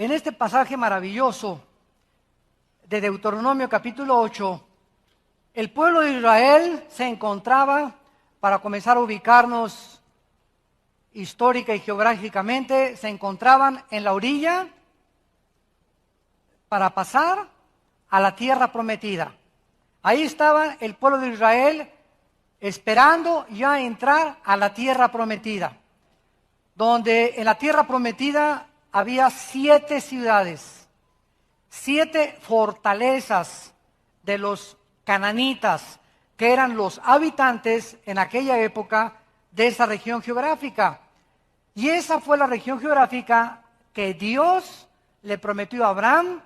En este pasaje maravilloso de Deuteronomio capítulo 8, el pueblo de Israel se encontraba, para comenzar a ubicarnos histórica y geográficamente, se encontraban en la orilla para pasar a la tierra prometida. Ahí estaba el pueblo de Israel esperando ya entrar a la tierra prometida, donde en la tierra prometida había 7 ciudades, 7 fortalezas de los cananitas, que eran los habitantes en aquella época de esa región geográfica. Y esa fue la región geográfica que Dios le prometió a Abraham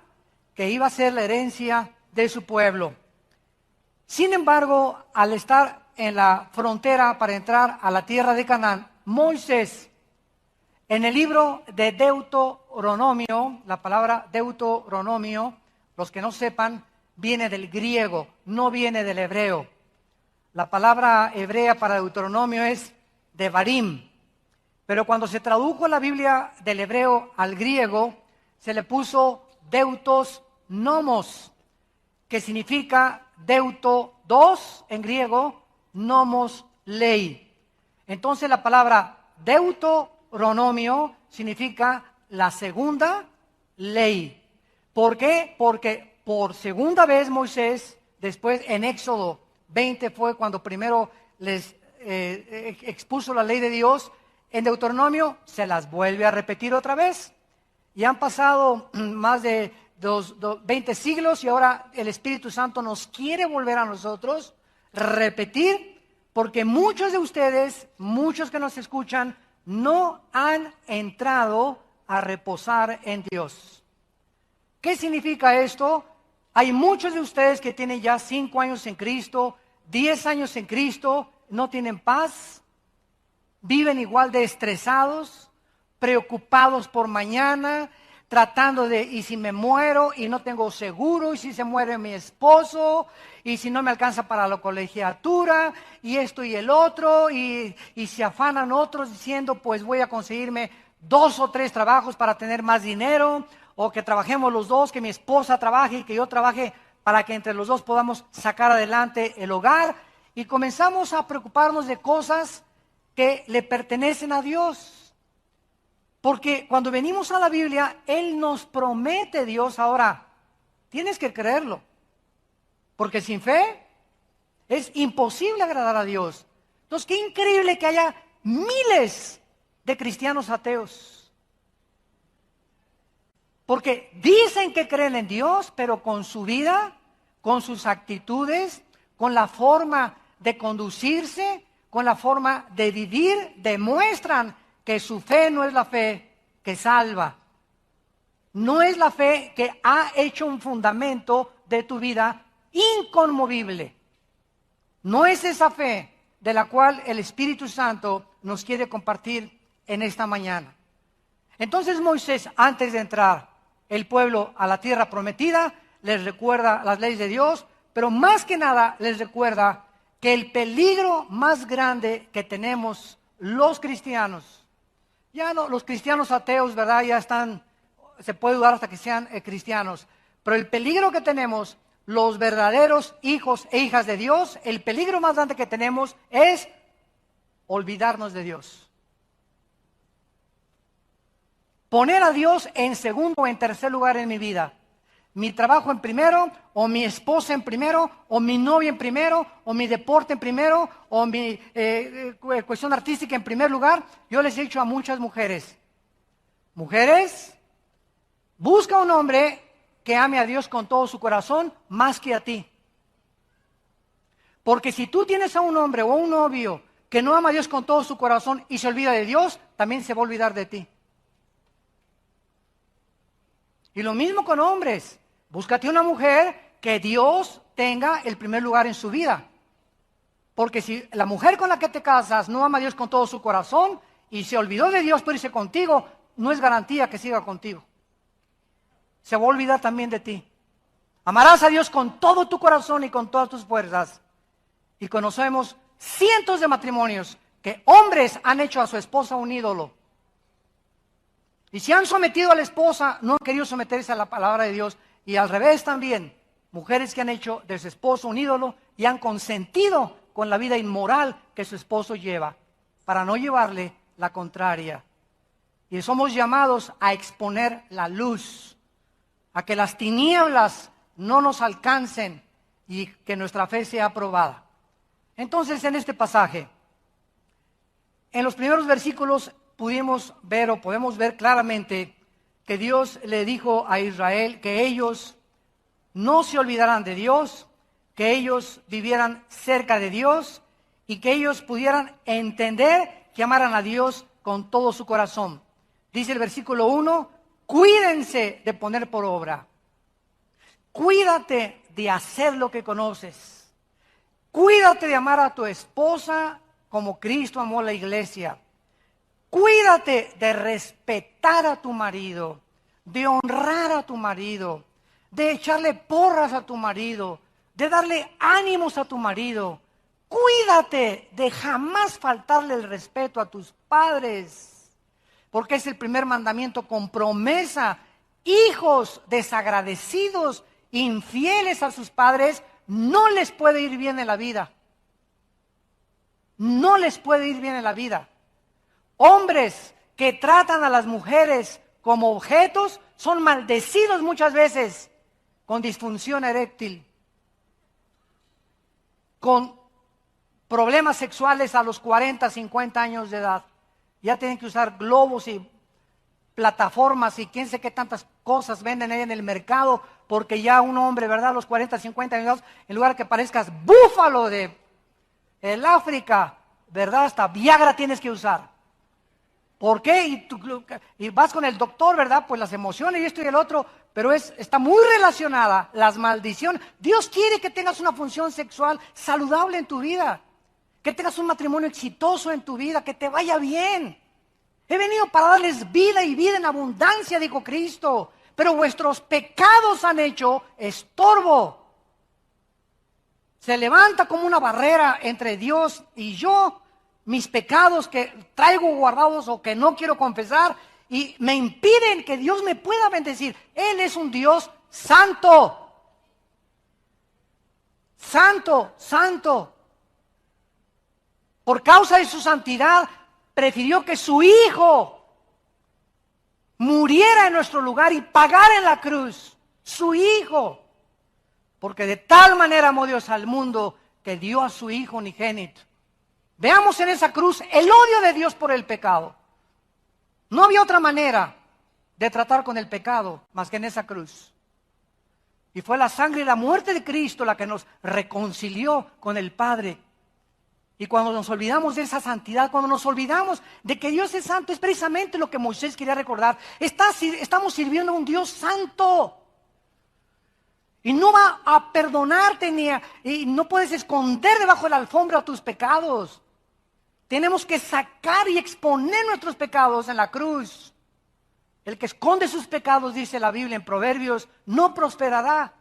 que iba a ser la herencia de su pueblo. Sin embargo, al estar en la frontera para entrar a la tierra de Canaán, Moisés, en el libro de Deuteronomio, la palabra Deuteronomio, los que no sepan, viene del griego, no viene del hebreo. La palabra hebrea para Deuteronomio es Devarim, pero cuando se tradujo la Biblia del hebreo al griego, se le puso Deutos Nomos, que significa Deuto 2 en griego, Nomos ley. Entonces la palabra Deuteronomio significa la segunda ley. ¿Por qué? Porque por segunda vez Moisés, después en Éxodo 20 fue cuando primero les expuso la ley de Dios, en Deuteronomio se las vuelve a repetir otra vez. Y han pasado más de 20 siglos y ahora el Espíritu Santo nos quiere volver a nosotros repetir, porque muchos de ustedes, muchos que nos escuchan, no han entrado a reposar en Dios. ¿Qué significa esto? Hay muchos de ustedes que tienen ya 5 años en Cristo, 10 años en Cristo, no tienen paz, viven igual de estresados, preocupados por mañana, tratando de, y si me muero y no tengo seguro, y si se muere mi esposo, y si no me alcanza para la colegiatura, y esto y el otro, y se afanan otros diciendo, pues voy a conseguirme 2 o 3 trabajos para tener más dinero, o que trabajemos los dos, que mi esposa trabaje y que yo trabaje para que entre los dos podamos sacar adelante el hogar, y comenzamos a preocuparnos de cosas que le pertenecen a Dios. Porque cuando venimos a la Biblia, Él nos promete, Dios, ahora, tienes que creerlo. Porque sin fe es imposible agradar a Dios. Entonces, qué increíble que haya miles de cristianos ateos. Porque dicen que creen en Dios, pero con su vida, con sus actitudes, con la forma de conducirse, con la forma de vivir, demuestran que su fe no es la fe que salva. No es la fe que ha hecho un fundamento de tu vida inconmovible. No es esa fe de la cual el Espíritu Santo nos quiere compartir en esta mañana. Entonces Moisés, antes de entrar el pueblo a la tierra prometida, les recuerda las leyes de Dios, pero más que nada les recuerda que el peligro más grande que tenemos los cristianos, ya no, los cristianos ateos, ¿verdad? Ya están, se puede dudar hasta que sean cristianos. Pero el peligro que tenemos, los verdaderos hijos e hijas de Dios, el peligro más grande que tenemos es olvidarnos de Dios. Poner a Dios en segundo o en tercer lugar en mi vida. Mi trabajo en primero, o mi esposa en primero, o mi novia en primero, o mi deporte en primero, o mi cuestión artística en primer lugar. Yo les he dicho a muchas mujeres, busca un hombre que ame a Dios con todo su corazón más que a ti. Porque si tú tienes a un hombre o a un novio que no ama a Dios con todo su corazón y se olvida de Dios, también se va a olvidar de ti. Y lo mismo con hombres. Búscate una mujer que Dios tenga el primer lugar en su vida. Porque si la mujer con la que te casas no ama a Dios con todo su corazón y se olvidó de Dios por irse contigo, no es garantía que siga contigo. Se va a olvidar también de ti. Amarás a Dios con todo tu corazón y con todas tus fuerzas. Y conocemos cientos de matrimonios que hombres han hecho a su esposa un ídolo. Y si han sometido a la esposa, no han querido someterse a la palabra de Dios. Y al revés también, mujeres que han hecho de su esposo un ídolo y han consentido con la vida inmoral que su esposo lleva, para no llevarle la contraria. Y somos llamados a exponer la luz, a que las tinieblas no nos alcancen y que nuestra fe sea aprobada. Entonces, en este pasaje, en los primeros versículos podemos ver claramente que Dios le dijo a Israel que ellos no se olvidaran de Dios, que ellos vivieran cerca de Dios y que ellos pudieran entender que amaran a Dios con todo su corazón. Dice el versículo 1, cuídense de poner por obra. Cuídate de hacer lo que conoces. Cuídate de amar a tu esposa como Cristo amó a la iglesia. Cuídate de respetar a tu marido, de honrar a tu marido, de echarle porras a tu marido, de darle ánimos a tu marido. Cuídate de jamás faltarle el respeto a tus padres, porque es el primer mandamiento con promesa. Hijos desagradecidos, infieles a sus padres, no les puede ir bien en la vida. No les puede ir bien en la vida. Hombres que tratan a las mujeres como objetos son maldecidos muchas veces con disfunción eréctil, con problemas sexuales a los 40, 50 años de edad. Ya tienen que usar globos y plataformas y quién sé qué tantas cosas venden ahí en el mercado, porque ya un hombre, ¿verdad? A los 40, 50 años, en lugar que parezcas búfalo de el África, ¿verdad? Hasta Viagra tienes que usar. ¿Por qué? Y vas con el doctor, ¿verdad? Pues las emociones y esto y el otro, pero está muy relacionada las maldiciones. Dios quiere que tengas una función sexual saludable en tu vida, que tengas un matrimonio exitoso en tu vida, que te vaya bien. He venido para darles vida y vida en abundancia, dijo Cristo, pero vuestros pecados han hecho estorbo. Se levanta como una barrera entre Dios y yo, mis pecados que traigo guardados o que no quiero confesar y me impiden que Dios me pueda bendecir. Él es un Dios santo. Santo, santo. Por causa de su santidad, prefirió que su Hijo muriera en nuestro lugar y pagara en la cruz. Su Hijo. Porque de tal manera amó Dios al mundo que dio a su Hijo unigénito. Veamos en esa cruz el odio de Dios por el pecado. No había otra manera de tratar con el pecado más que en esa cruz. Y fue la sangre y la muerte de Cristo la que nos reconcilió con el Padre. Y cuando nos olvidamos de esa santidad, cuando nos olvidamos de que Dios es santo, es precisamente lo que Moisés quería recordar. Estamos sirviendo a un Dios santo. Y no va a perdonarte y no puedes esconder debajo de la alfombra tus pecados. Tenemos que sacar y exponer nuestros pecados en la cruz. El que esconde sus pecados, dice la Biblia en Proverbios, no prosperará.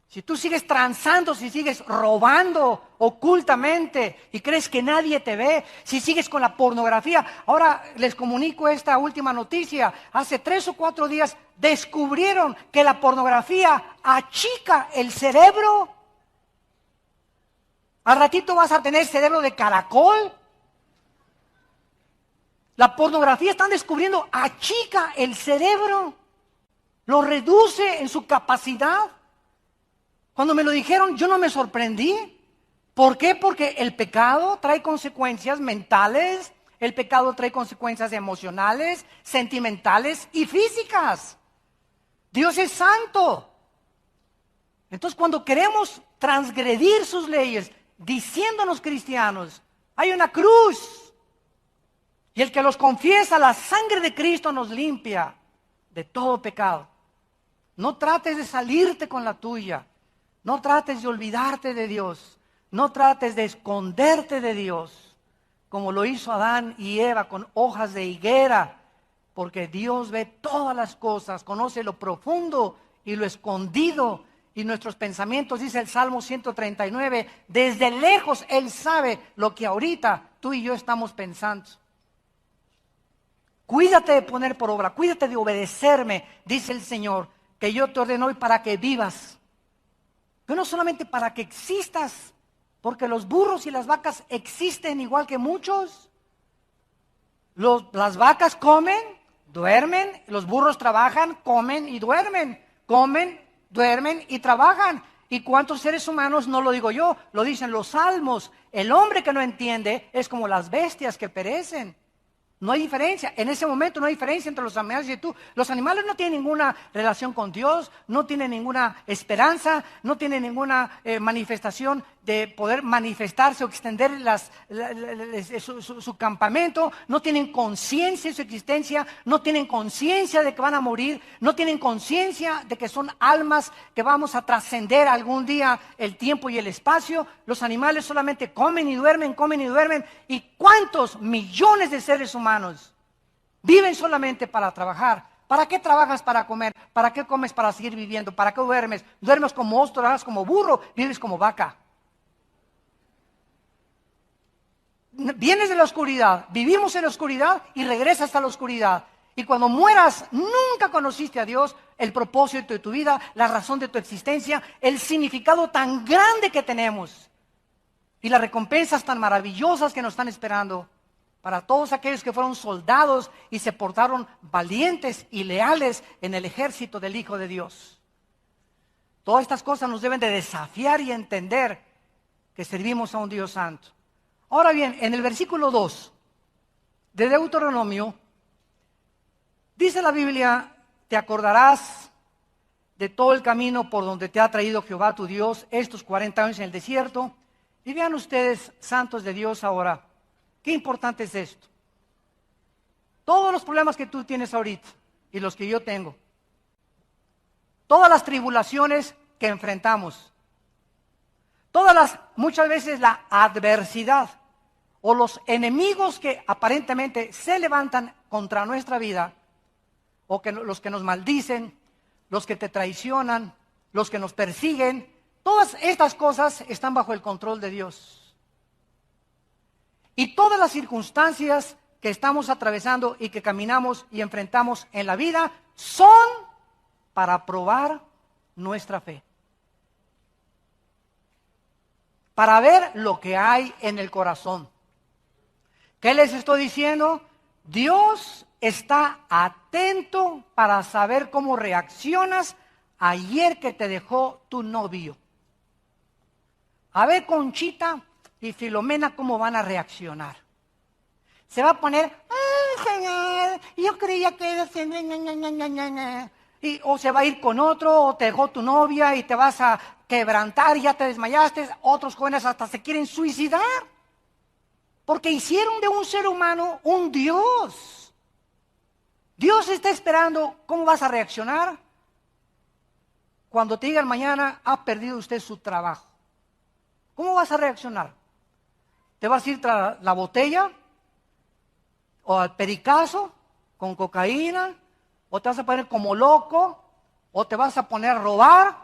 Si tú sigues transando, si sigues robando ocultamente y crees que nadie te ve, si sigues con la pornografía. Ahora les comunico esta última noticia. Hace 3 o 4 días descubrieron que la pornografía achica el cerebro. Al ratito vas a tener cerebro de caracol. La pornografía, están descubriendo, achica el cerebro. Lo reduce en su capacidad. Cuando me lo dijeron, yo no me sorprendí. ¿Por qué? Porque el pecado trae consecuencias mentales, el pecado trae consecuencias emocionales, sentimentales y físicas. Dios es santo. Entonces, cuando queremos transgredir sus leyes, diciéndonos cristianos, hay una cruz. Y el que los confiesa, la sangre de Cristo nos limpia de todo pecado. No trates de salirte con la tuya. No trates de olvidarte de Dios. No trates de esconderte de Dios, como lo hizo Adán y Eva con hojas de higuera, porque Dios ve todas las cosas, conoce lo profundo y lo escondido, y nuestros pensamientos, dice el Salmo 139, desde lejos Él sabe lo que ahorita tú y yo estamos pensando. Cuídate de poner por obra, cuídate de obedecerme, dice el Señor, que yo te ordeno hoy para que vivas. Pero no solamente para que existas, porque los burros y las vacas existen igual que muchos. Las vacas comen, duermen, los burros trabajan, comen y duermen, comen, duermen y trabajan. ¿Y cuántos seres humanos? No lo digo yo, lo dicen los salmos. El hombre que no entiende es como las bestias que perecen. No hay diferencia, en ese momento no hay diferencia entre los animales y tú. Los animales no tienen ninguna relación con Dios, no tienen ninguna esperanza, no tienen ninguna manifestación de poder manifestarse o extender su campamento, no tienen conciencia de su existencia, no tienen conciencia de que van a morir, no tienen conciencia de que son almas que vamos a trascender algún día el tiempo y el espacio. Los animales solamente comen y duermen, comen y duermen. ¿Y cuántos millones de seres humanos viven solamente para trabajar? ¿Para qué trabajas para comer? ¿Para qué comes para seguir viviendo? ¿Para qué duermes? Duermes como ostro, trabajas como burro, vives como vaca. Vienes de la oscuridad, vivimos en la oscuridad y regresas a la oscuridad. Y cuando mueras, nunca conociste a Dios, el propósito de tu vida, la razón de tu existencia, el significado tan grande que tenemos y las recompensas tan maravillosas que nos están esperando para todos aquellos que fueron soldados y se portaron valientes y leales en el ejército del Hijo de Dios. Todas estas cosas nos deben de desafiar y entender que servimos a un Dios santo. Ahora bien, en el versículo 2 de Deuteronomio, dice la Biblia, te acordarás de todo el camino por donde te ha traído Jehová tu Dios estos 40 años en el desierto. Y vean ustedes, santos de Dios, ahora, qué importante es esto. Todos los problemas que tú tienes ahorita y los que yo tengo, todas las tribulaciones que enfrentamos, muchas veces la adversidad o los enemigos que aparentemente se levantan contra nuestra vida, o los que nos maldicen, los que te traicionan, los que nos persiguen, todas estas cosas están bajo el control de Dios. Y todas las circunstancias que estamos atravesando y que caminamos y enfrentamos en la vida son para probar nuestra fe. Para ver lo que hay en el corazón. ¿Qué les estoy diciendo? Dios está atento para saber cómo reaccionas ayer que te dejó tu novio. A ver, Conchita y Filomena, cómo van a reaccionar. Se va a poner, ¡ay, Señor! Yo creía que era... o se va a ir con otro, o te dejó tu novia y te vas a quebrantar y ya te desmayaste. Otros jóvenes hasta se quieren suicidar. Porque hicieron de un ser humano un Dios. Dios está esperando cómo vas a reaccionar cuando te digan mañana ha perdido usted su trabajo. ¿Cómo vas a reaccionar? ¿Te vas a ir tras la botella? ¿O al pericazo con cocaína? ¿O te vas a poner como loco? ¿O te vas a poner a robar?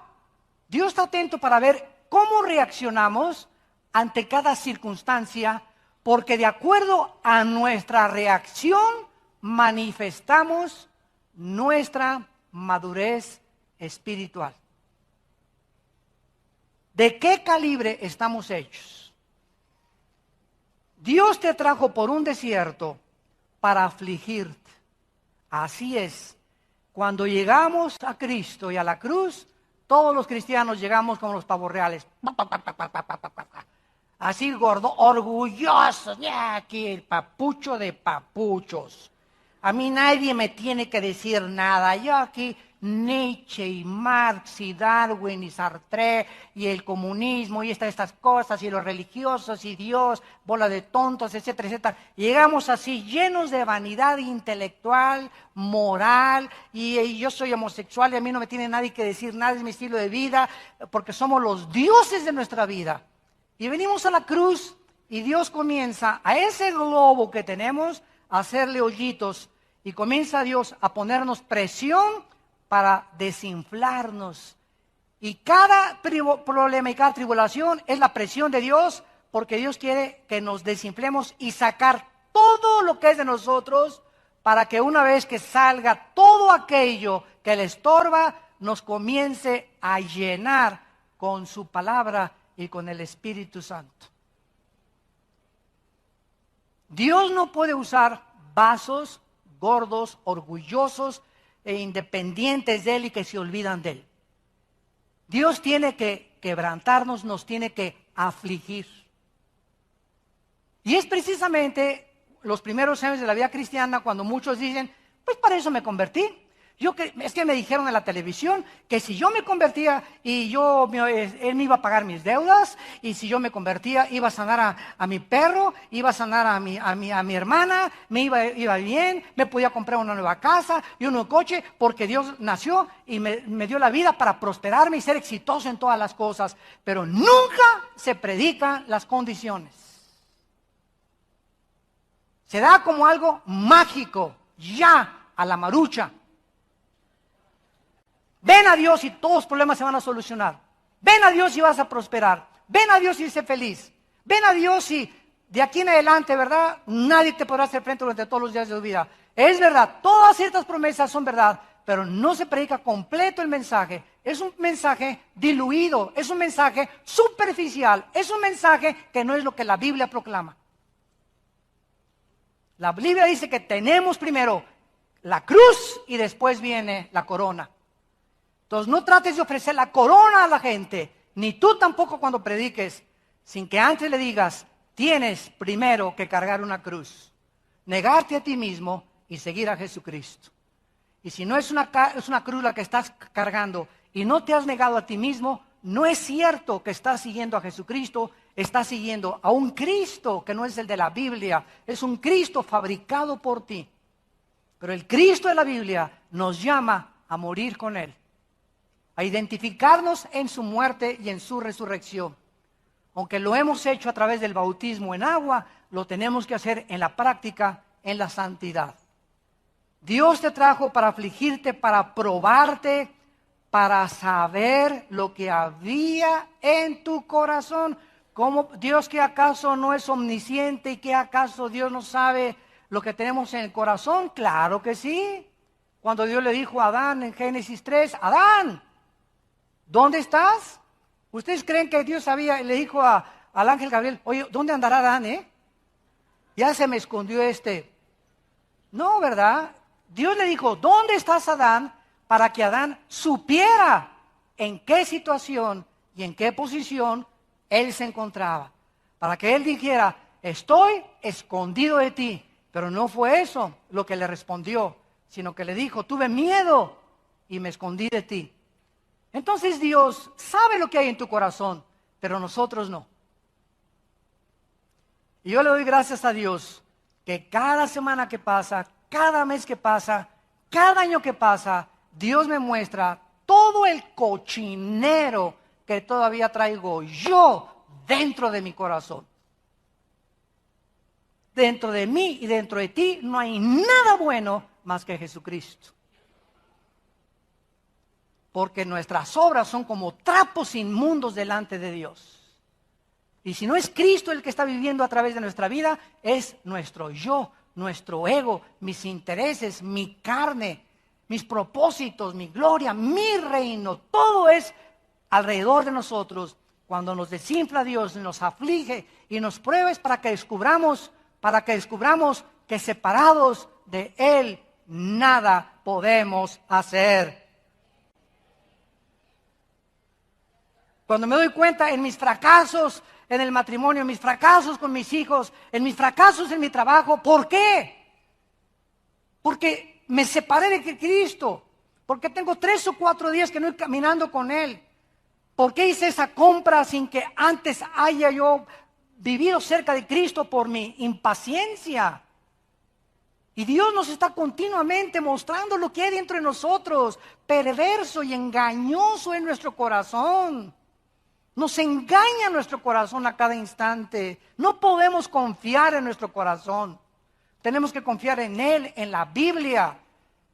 Dios está atento para ver cómo reaccionamos ante cada circunstancia, porque de acuerdo a nuestra reacción manifestamos nuestra madurez espiritual. ¿De qué calibre estamos hechos? Dios te trajo por un desierto para afligirte. Así es. Cuando llegamos a Cristo y a la cruz, todos los cristianos llegamos como los pavos reales. Así gordo, orgullosos. Ya aquí el papucho de papuchos. A mí nadie me tiene que decir nada. Yo aquí Nietzsche y Marx y Darwin y Sartre y el comunismo y estas cosas y los religiosos y Dios, bola de tontos, etcétera, etcétera. Llegamos así llenos de vanidad intelectual, moral y yo soy homosexual y a mí no me tiene nadie que decir nada, es mi estilo de vida, porque somos los dioses de nuestra vida. Y venimos a la cruz y Dios comienza a ese globo que tenemos a hacerle hoyitos y comienza Dios a ponernos presión para desinflarnos. Y cada problema y cada tribulación es la presión de Dios, porque Dios quiere que nos desinflemos y sacar todo lo que es de nosotros, para que una vez que salga todo aquello que le estorba, nos comience a llenar con su palabra y con el Espíritu Santo. Dios no puede usar vasos gordos, orgullosos e independientes de Él y que se olvidan de Él. Dios tiene que quebrantarnos, nos tiene que afligir. Y es precisamente los primeros años de la vida cristiana cuando muchos dicen, pues para eso me convertí. Es que me dijeron en la televisión que si yo me convertía y él me iba a pagar mis deudas, y si yo me convertía iba a sanar a mi perro, iba a sanar a mi hermana, me iba bien, me podía comprar una nueva casa y un nuevo coche, porque Dios nació y me dio la vida para prosperarme y ser exitoso en todas las cosas. Pero nunca se predican las condiciones. Se da como algo mágico, ya, a la marucha. Ven a Dios y todos los problemas se van a solucionar. Ven a Dios y vas a prosperar. Ven a Dios y sé feliz. Ven a Dios y de aquí en adelante, ¿verdad? Nadie te podrá hacer frente durante todos los días de tu vida. Es verdad, todas ciertas promesas son verdad, pero no se predica completo el mensaje. Es un mensaje diluido, es un mensaje superficial, es un mensaje que no es lo que la Biblia proclama. La Biblia dice que tenemos primero la cruz y después viene la corona. Entonces no trates de ofrecer la corona a la gente, ni tú tampoco cuando prediques, sin que antes le digas, tienes primero que cargar una cruz, negarte a ti mismo y seguir a Jesucristo. Y si no es una cruz la que estás cargando y no te has negado a ti mismo, no es cierto que estás siguiendo a Jesucristo, estás siguiendo a un Cristo que no es el de la Biblia, es un Cristo fabricado por ti. Pero el Cristo de la Biblia nos llama a morir con Él, a identificarnos en su muerte y en su resurrección. Aunque lo hemos hecho a través del bautismo en agua, lo tenemos que hacer en la práctica, en la santidad. Dios te trajo para afligirte, para probarte, para saber lo que había en tu corazón. ¿Cómo Dios que acaso no es omnisciente y que acaso Dios no sabe lo que tenemos en el corazón? Claro que sí. Cuando Dios le dijo a Adán en Génesis 3, Adán, ¿dónde estás? ¿Ustedes creen que Dios sabía? Le dijo al ángel Gabriel, oye, ¿dónde andará Adán, Ya se me escondió No, ¿verdad? Dios le dijo, ¿dónde estás, Adán? Para que Adán supiera en qué situación y en qué posición él se encontraba. Para que él dijera, estoy escondido de ti. Pero no fue eso lo que le respondió, sino que le dijo, tuve miedo y me escondí de ti. Entonces Dios sabe lo que hay en tu corazón, pero nosotros no. Y yo le doy gracias a Dios que cada semana que pasa, cada mes que pasa, cada año que pasa, Dios me muestra todo el cochinero que todavía traigo yo dentro de mi corazón. Dentro de mí y dentro de ti no hay nada bueno más que Jesucristo. Porque nuestras obras son como trapos inmundos delante de Dios. Y si no es Cristo el que está viviendo a través de nuestra vida, es nuestro yo, nuestro ego, mis intereses, mi carne, mis propósitos, mi gloria, mi reino. Todo es alrededor de nosotros. Cuando nos desinfla Dios, nos aflige y nos prueba es para que descubramos que separados de Él nada podemos hacer. Cuando me doy cuenta en mis fracasos en el matrimonio, en mis fracasos con mis hijos, en mis fracasos en mi trabajo, ¿por qué? Porque me separé de Cristo, porque tengo 3 o 4 días que no estoy caminando con Él. ¿Por qué hice esa compra sin que antes haya yo vivido cerca de Cristo por mi impaciencia? Y Dios nos está continuamente mostrando lo que hay dentro de nosotros, perverso y engañoso en nuestro corazón. Nos engaña nuestro corazón a cada instante. No podemos confiar en nuestro corazón. Tenemos que confiar en Él, en la Biblia,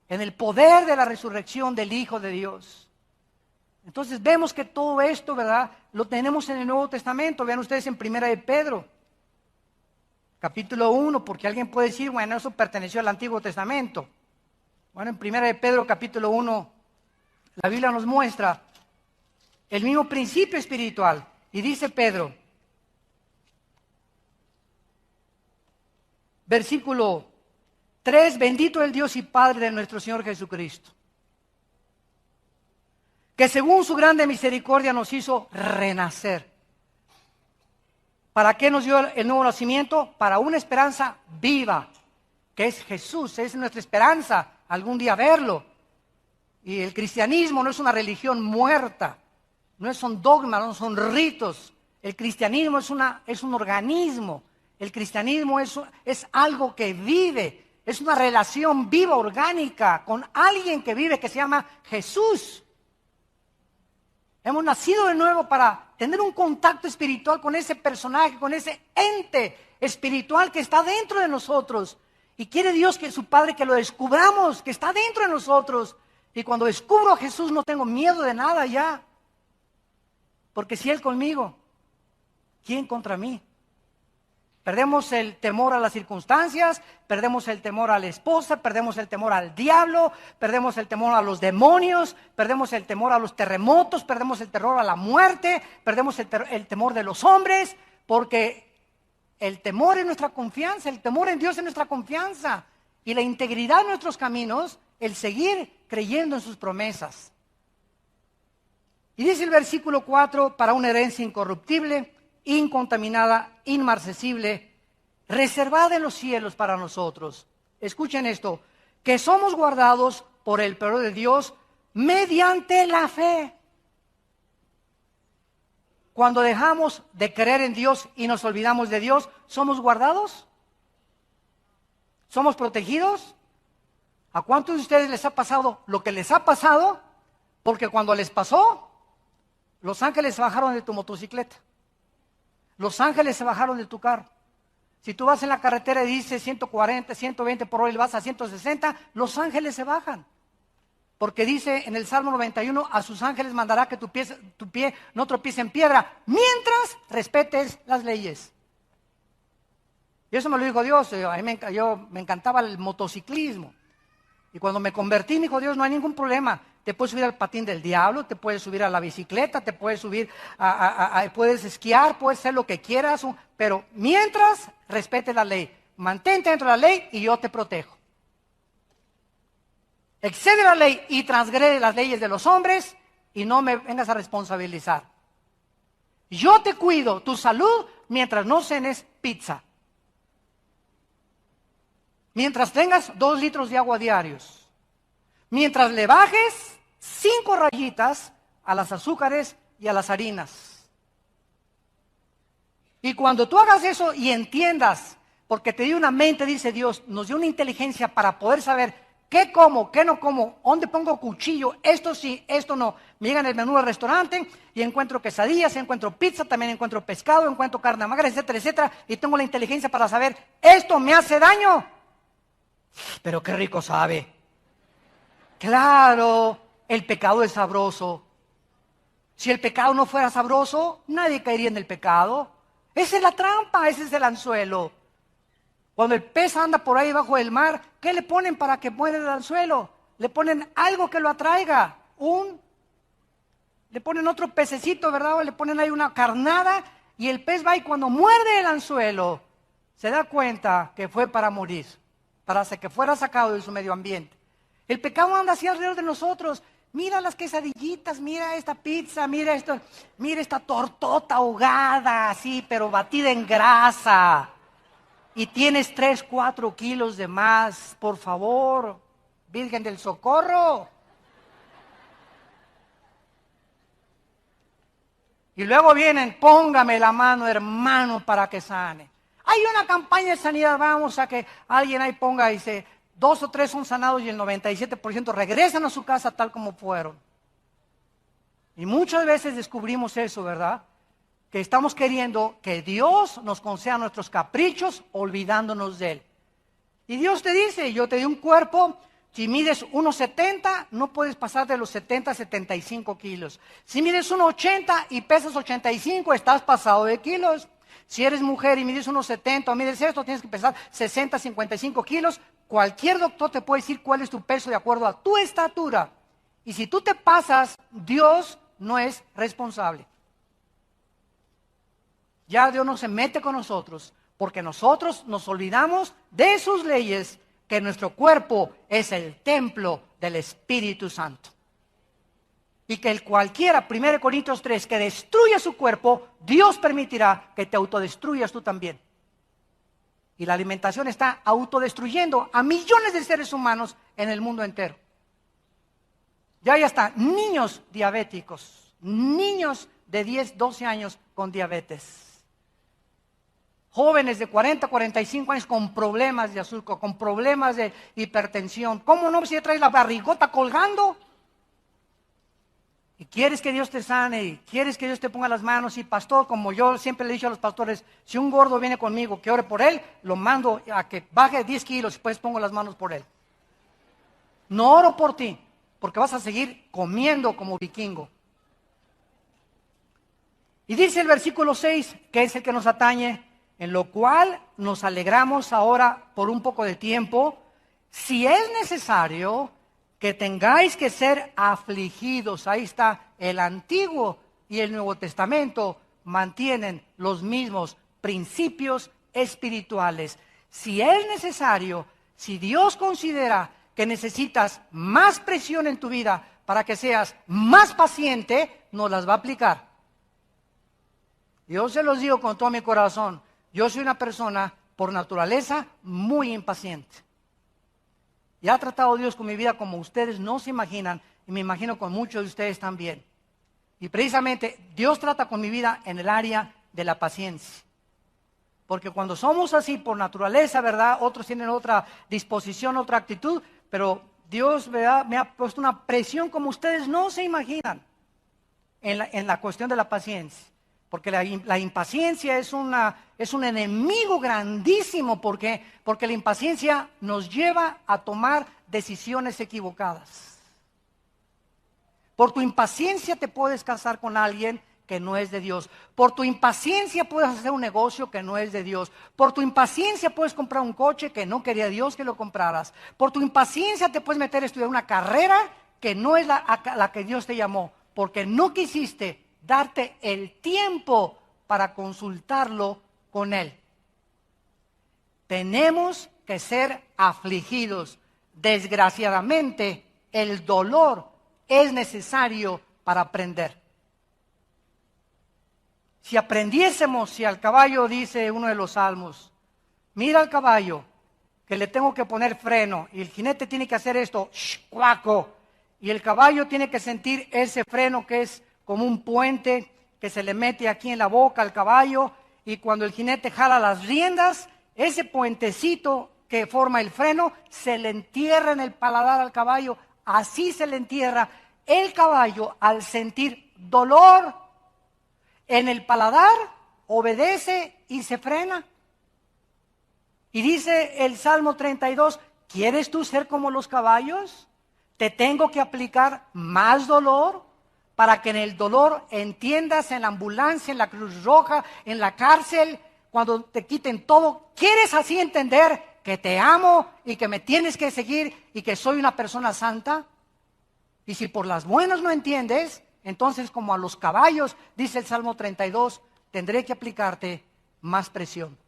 en el poder de la resurrección del Hijo de Dios. Entonces vemos que todo esto, ¿verdad?, lo tenemos en el Nuevo Testamento. Vean ustedes en 1 de Pedro. capítulo 1, porque alguien puede decir, bueno, eso perteneció al Antiguo Testamento. Bueno, en 1 de Pedro, capítulo 1, la Biblia nos muestra el mismo principio espiritual. Y dice Pedro, versículo 3, bendito el Dios y Padre de nuestro Señor Jesucristo, que según su grande misericordia nos hizo renacer. ¿Para qué nos dio el nuevo nacimiento? Para una esperanza viva, que es Jesús, es nuestra esperanza, algún día verlo. Y el cristianismo no es una religión muerta, no son dogmas, no son ritos. El cristianismo es un organismo, el cristianismo es algo que vive, es una relación viva, orgánica, con alguien que vive, que se llama Jesús. Hemos nacido de nuevo para tener un contacto espiritual con ese personaje, con ese ente espiritual que está dentro de nosotros. Y quiere Dios que su Padre que lo descubramos, que está dentro de nosotros. Y cuando descubro a Jesús no tengo miedo de nada ya. Porque si Él conmigo, ¿quién contra mí? Perdemos el temor a las circunstancias, perdemos el temor a la esposa, perdemos el temor al diablo, perdemos el temor a los demonios, perdemos el temor a los terremotos, perdemos el terror a la muerte, perdemos el temor de los hombres, porque el temor es nuestra confianza, el temor en Dios es nuestra confianza, y la integridad de nuestros caminos, el seguir creyendo en sus promesas. Y dice el versículo 4, para una herencia incorruptible, incontaminada, inmarcesible, reservada en los cielos para nosotros. Escuchen esto, que somos guardados por el poder de Dios mediante la fe. Cuando dejamos de creer en Dios y nos olvidamos de Dios, ¿somos guardados? ¿Somos protegidos? ¿A cuántos de ustedes les ha pasado lo que les ha pasado? Porque cuando les pasó, los ángeles se bajaron de tu motocicleta. Los ángeles se bajaron de tu carro. Si tú vas en la carretera y dice 140, 120 por hora y vas a 160, los ángeles se bajan. Porque dice en el Salmo 91, a sus ángeles mandará que tu pie no tropiece en piedra, mientras respetes las leyes. Y eso me lo dijo Dios. A mí me encantaba el motociclismo. Y cuando me convertí, me dijo Dios, no hay ningún problema. Te puedes subir al patín del diablo, te puedes subir a la bicicleta, te puedes subir, puedes esquiar, puedes hacer lo que quieras, pero mientras respete la ley, mantente dentro de la ley y yo te protejo. Excede la ley y transgrede las leyes de los hombres y no me vengas a responsabilizar. Yo te cuido tu salud mientras no cenes pizza. Mientras tengas 2 litros de agua diarios. Mientras le bajes 5 rayitas a las azúcares y a las harinas. Y cuando tú hagas eso y entiendas, porque te dio una mente, dice Dios, nos dio una inteligencia para poder saber qué como, qué no como, dónde pongo cuchillo, esto sí, esto no. Me llega en el menú del restaurante y encuentro quesadillas, encuentro pizza, también encuentro pescado, encuentro carne magra, etcétera, etcétera. Y tengo la inteligencia para saber, ¿esto me hace daño? Pero qué rico sabe. Claro, el pecado es sabroso. Si el pecado no fuera sabroso, nadie caería en el pecado. Esa es la trampa, ese es el anzuelo. Cuando el pez anda por ahí bajo el mar, ¿qué le ponen para que muera el anzuelo? Le ponen algo que lo atraiga. Le ponen otro pececito, ¿verdad? O le ponen ahí una carnada y el pez va y cuando muerde el anzuelo, se da cuenta que fue para morir, para que fuera sacado de su medio ambiente. El pecado anda así alrededor de nosotros. Mira las quesadillitas, mira esta pizza, mira esta tortota ahogada, así, pero batida en grasa. Y tienes 3, 4 kilos de más, por favor, Virgen del Socorro. Y luego vienen, póngame la mano, hermano, para que sane. Hay una campaña de sanidad, vamos a que alguien ahí ponga y dice, 2 o 3 son sanados y el 97% regresan a su casa tal como fueron. Y muchas veces descubrimos eso, ¿verdad? Que estamos queriendo que Dios nos conceda nuestros caprichos olvidándonos de Él. Y Dios te dice, yo te di un cuerpo, si mides 1,70, no puedes pasar de los 70 a 75 kilos. Si mides 1,80 y pesas 85, estás pasado de kilos. Si eres mujer y mides unos 70 o mides esto, tienes que pesar 60, 55 kilos. Cualquier doctor te puede decir cuál es tu peso de acuerdo a tu estatura. Y si tú te pasas, Dios no es responsable. Ya Dios no se mete con nosotros, porque nosotros nos olvidamos de sus leyes, que nuestro cuerpo es el templo del Espíritu Santo. Y que el cualquiera, 1 Corintios 3, que destruya su cuerpo, Dios permitirá que te autodestruyas tú también. Y la alimentación está autodestruyendo a millones de seres humanos en el mundo entero. Ya está, niños diabéticos, niños de 10, 12 años con diabetes. Jóvenes de 40, 45 años con problemas de azúcar, con problemas de hipertensión. ¿Cómo no? Si ya traes la barrigota colgando. Y quieres que Dios te sane, y quieres que Dios te ponga las manos. Y pastor, como yo siempre le he dicho a los pastores, si un gordo viene conmigo, que ore por él, lo mando a que baje 10 kilos y después pongo las manos por él. No oro por ti, porque vas a seguir comiendo como vikingo. Y dice el versículo 6, que es el que nos atañe, en lo cual nos alegramos ahora por un poco de tiempo, si es necesario que tengáis que ser afligidos. Ahí está, el Antiguo y el Nuevo Testamento mantienen los mismos principios espirituales. Si es necesario, si Dios considera que necesitas más presión en tu vida para que seas más paciente, nos las va a aplicar. Yo se los digo con todo mi corazón, yo soy una persona por naturaleza muy impaciente. Y ha tratado Dios con mi vida como ustedes no se imaginan, y me imagino con muchos de ustedes también. Y precisamente Dios trata con mi vida en el área de la paciencia. Porque cuando somos así por naturaleza, ¿verdad? Otros tienen otra disposición, otra actitud, pero Dios, ¿verdad?, me ha puesto una presión como ustedes no se imaginan en la cuestión de la paciencia. Porque la impaciencia es un enemigo grandísimo. Porque la impaciencia nos lleva a tomar decisiones equivocadas. Por tu impaciencia te puedes casar con alguien que no es de Dios. Por tu impaciencia puedes hacer un negocio que no es de Dios. Por tu impaciencia puedes comprar un coche que no quería Dios que lo compraras. Por tu impaciencia te puedes meter a estudiar una carrera que no es la que Dios te llamó. Porque no quisiste darte el tiempo para consultarlo con Él. Tenemos que ser afligidos. Desgraciadamente, el dolor es necesario para aprender. Si aprendiésemos, si al caballo dice uno de los salmos, mira al caballo, que le tengo que poner freno, y el jinete tiene que hacer esto, cuaco, y el caballo tiene que sentir ese freno que es como un puente que se le mete aquí en la boca al caballo, y cuando el jinete jala las riendas, ese puentecito que forma el freno se le entierra en el paladar al caballo. Así se le entierra el caballo al sentir dolor en el paladar, obedece y se frena. Y dice el Salmo 32, ¿quieres tú ser como los caballos? ¿Te tengo que aplicar más dolor para que en el dolor entiendas, en la ambulancia, en la Cruz Roja, en la cárcel, cuando te quiten todo? ¿Quieres así entender que te amo y que me tienes que seguir y que soy una persona santa? Y si por las buenas no entiendes, entonces como a los caballos, dice el Salmo 32, tendré que aplicarte más presión.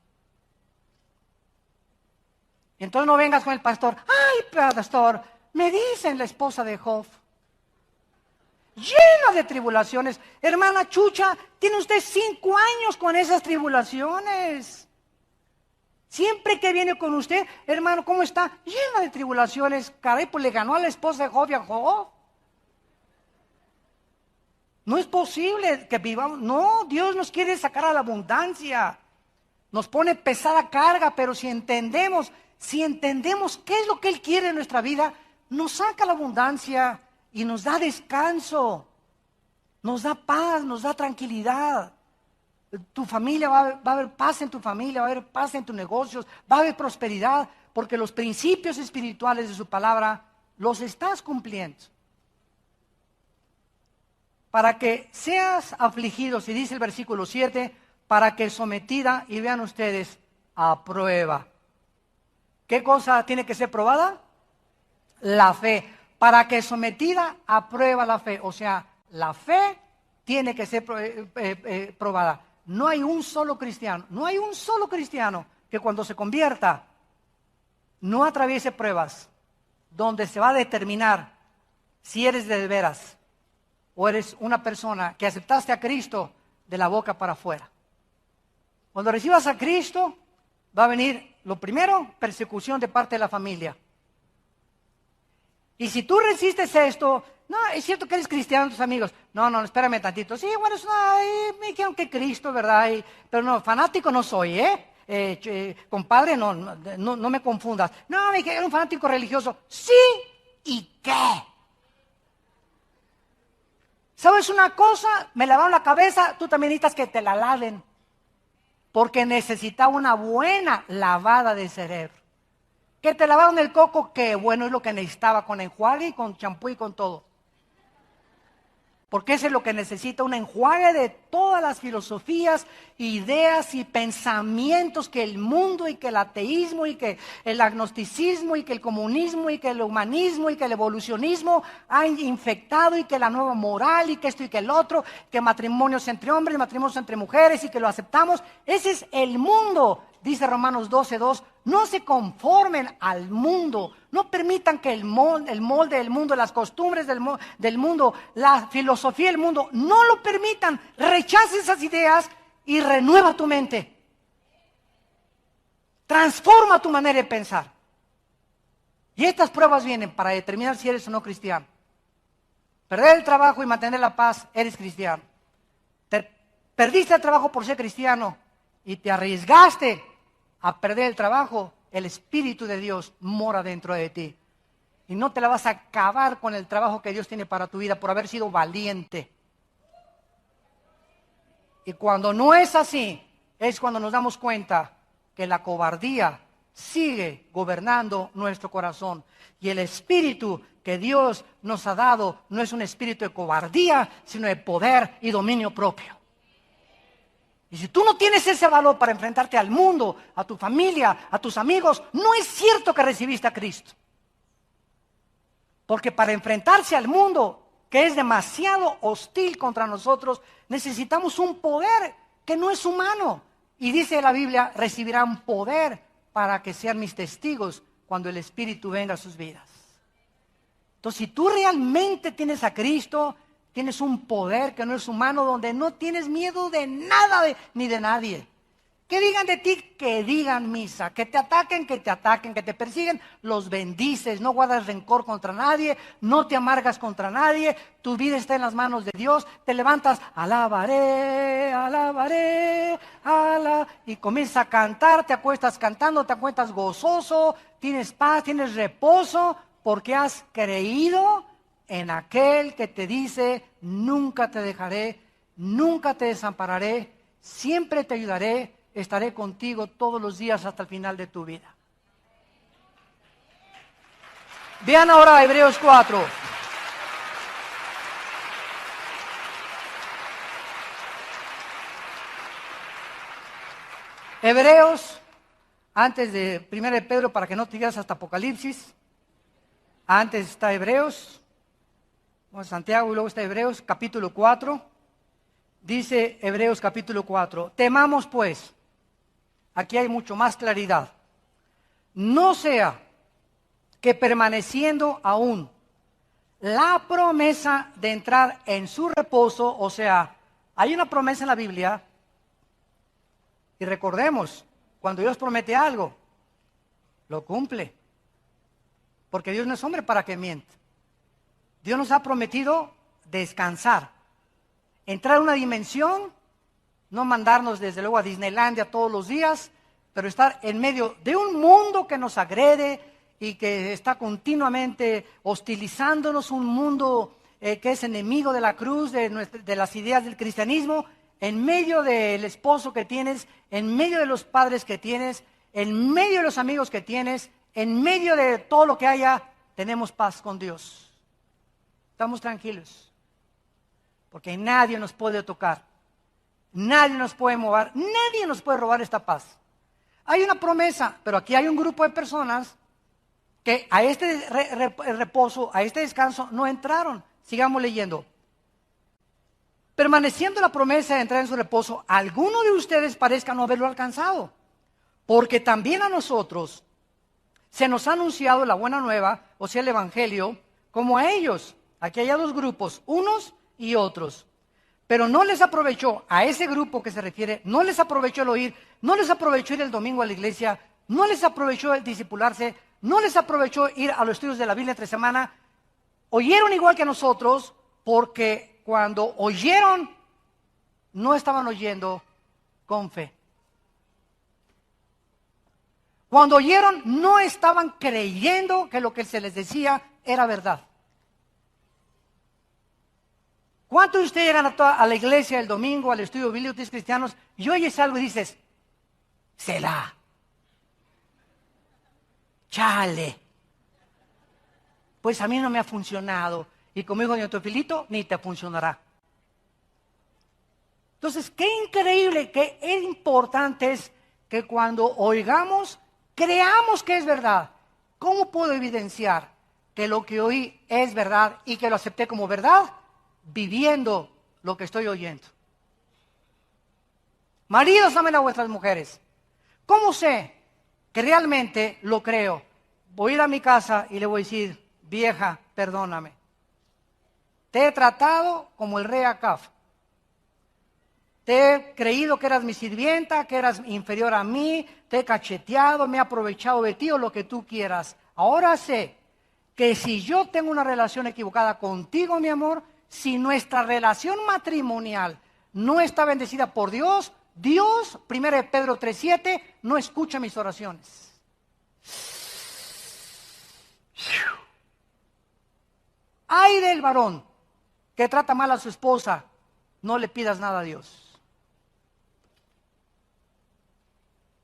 Y entonces no vengas con el pastor, ay pastor, me dicen la esposa de Job, llena de tribulaciones. Hermana Chucha, tiene usted 5 años con esas tribulaciones. Siempre que viene con usted, hermano, ¿cómo está? Llena de tribulaciones. Caray, pues le ganó a la esposa de Job y a Job. No es posible que vivamos. No, Dios nos quiere sacar a la abundancia. Nos pone pesada carga, pero si entendemos qué es lo que Él quiere en nuestra vida, nos saca la abundancia y nos da descanso, nos da paz, nos da tranquilidad. Tu familia va a haber paz en tu familia, va a haber paz en tus negocios, va a haber prosperidad, porque los principios espirituales de su palabra los estás cumpliendo. Para que seas afligido, si dice el versículo 7, para que sometida, y vean ustedes, aprueba. ¿Qué cosa tiene que ser probada? La fe. Para que sometida, aprueba la fe. O sea, la fe tiene que ser probada. No hay un solo cristiano que cuando se convierta no atraviese pruebas donde se va a determinar si eres de veras o eres una persona que aceptaste a Cristo de la boca para afuera. Cuando recibas a Cristo, va a venir, lo primero, persecución de parte de la familia. Y si tú resistes esto, no, es cierto que eres cristiano, tus amigos. No, espérame tantito. Sí, bueno, me dijeron que Cristo, ¿verdad? Pero no, fanático no soy, compadre, no me confundas. No, me dijeron un fanático religioso. Sí, ¿y qué? ¿Sabes una cosa? Me lavaron la cabeza, tú también necesitas que te la laven. Porque necesitaba una buena lavada de cerebro. Que te lavaron el coco, que bueno, es lo que necesitaba, con enjuague y con champú y con todo. Porque eso es lo que necesita, un enjuague de todas las filosofías, ideas y pensamientos que el mundo y que el ateísmo y que el agnosticismo y que el comunismo y que el humanismo y que el evolucionismo han infectado, y que la nueva moral y que esto y que el otro, que matrimonios entre hombres, matrimonios entre mujeres y que lo aceptamos. Ese es el mundo. Dice Romanos 12:2, no se conformen al mundo, no permitan que el molde del mundo, las costumbres del mundo, la filosofía del mundo, no lo permitan. Rechaza esas ideas y renueva tu mente. Transforma tu manera de pensar. Y estas pruebas vienen para determinar si eres o no cristiano. Perder el trabajo y mantener la paz, eres cristiano. Perdiste el trabajo por ser cristiano y te arriesgaste a perder el trabajo, el Espíritu de Dios mora dentro de ti. Y no te la vas a acabar con el trabajo que Dios tiene para tu vida por haber sido valiente. Y cuando no es así, es cuando nos damos cuenta que la cobardía sigue gobernando nuestro corazón. Y el espíritu que Dios nos ha dado no es un espíritu de cobardía, sino de poder y dominio propio. Y si tú no tienes ese valor para enfrentarte al mundo, a tu familia, a tus amigos, no es cierto que recibiste a Cristo. Porque para enfrentarse al mundo, que es demasiado hostil contra nosotros, necesitamos un poder que no es humano. Y dice la Biblia, recibirán poder para que sean mis testigos cuando el Espíritu venga a sus vidas. Entonces, si tú realmente tienes a Cristo, tienes un poder que no es humano, donde no tienes miedo de nada ni de nadie. Que digan de ti, que digan misa. Que te ataquen, que te persiguen, los bendices. No guardas rencor contra nadie, no te amargas contra nadie. Tu vida está en las manos de Dios. Te levantas, alabaré, alabaré, y comienzas a cantar, te acuestas cantando, te acuestas gozoso, tienes paz, tienes reposo, porque has creído en aquel que te dice, nunca te dejaré, nunca te desampararé, siempre te ayudaré, estaré contigo todos los días hasta el final de tu vida. Vean ahora Hebreos 4. Hebreos, antes de 1 de Pedro, para que no te llegues hasta Apocalipsis, antes está Hebreos, Santiago y luego está Hebreos capítulo 4, dice Hebreos capítulo 4, temamos pues, aquí hay mucho más claridad, no sea que permaneciendo aún la promesa de entrar en su reposo, o sea, hay una promesa en la Biblia, y recordemos, cuando Dios promete algo, lo cumple, porque Dios no es hombre para que mienta. Dios nos ha prometido descansar, entrar a una dimensión, no mandarnos desde luego a Disneylandia todos los días, pero estar en medio de un mundo que nos agrede y que está continuamente hostilizándonos, un mundo que es enemigo de la cruz, de las ideas del cristianismo, en medio del esposo que tienes, en medio de los padres que tienes, en medio de los amigos que tienes, en medio de todo lo que haya, tenemos paz con Dios. Estamos tranquilos, porque nadie nos puede tocar. Nadie nos puede mover, nadie nos puede robar esta paz. Hay una promesa, pero aquí hay un grupo de personas que a este reposo, a este descanso, no entraron. Sigamos leyendo. Permaneciendo la promesa de entrar en su reposo, alguno de ustedes parezca no haberlo alcanzado, porque también a nosotros se nos ha anunciado la buena nueva, o sea, el evangelio, como a ellos. Aquí hay dos grupos, unos y otros. Pero no les aprovechó, a ese grupo que se refiere, no les aprovechó el oír, no les aprovechó ir el domingo a la iglesia, no les aprovechó el discipularse, no les aprovechó ir a los estudios de la Biblia entre semana. Oyeron igual que nosotros, porque cuando oyeron, no estaban oyendo con fe. Cuando oyeron, no estaban creyendo que lo que se les decía era verdad. ¿Cuántos de ustedes llegan a la iglesia el domingo, al estudio bíblico de cristianos, y oyes algo y dices, Selah, chale, pues a mí no me ha funcionado, y como dijo doña Teofilito, ni te funcionará. Entonces, qué increíble, qué importante es que cuando oigamos, creamos que es verdad. ¿Cómo puedo evidenciar que lo que oí es verdad y que lo acepté como verdad? Viviendo lo que estoy oyendo. Maridos, amen a vuestras mujeres. ¿Cómo sé que realmente lo creo? Voy a ir a mi casa y le voy a decir, vieja, perdóname. Te he tratado como el rey Acab. Te he creído que eras mi sirvienta, que eras inferior a mí, te he cacheteado, me he aprovechado de ti o lo que tú quieras. Ahora sé que si yo tengo una relación equivocada contigo, mi amor, si nuestra relación matrimonial no está bendecida por Dios, Dios, 1 Pedro 3:7, no escucha mis oraciones. Ay del varón que trata mal a su esposa, no le pidas nada a Dios.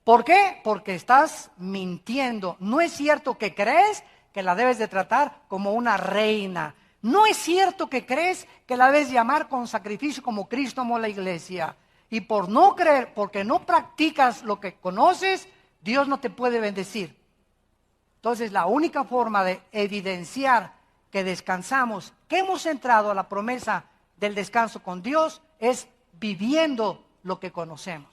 ¿Por qué? Porque estás mintiendo. No es cierto que crees que la debes de tratar como una reina. No es cierto que crees que la debes llamar con sacrificio como Cristo amó a la iglesia. Y por no creer, porque no practicas lo que conoces, Dios no te puede bendecir. Entonces, la única forma de evidenciar que descansamos, que hemos entrado a la promesa del descanso con Dios, es viviendo lo que conocemos.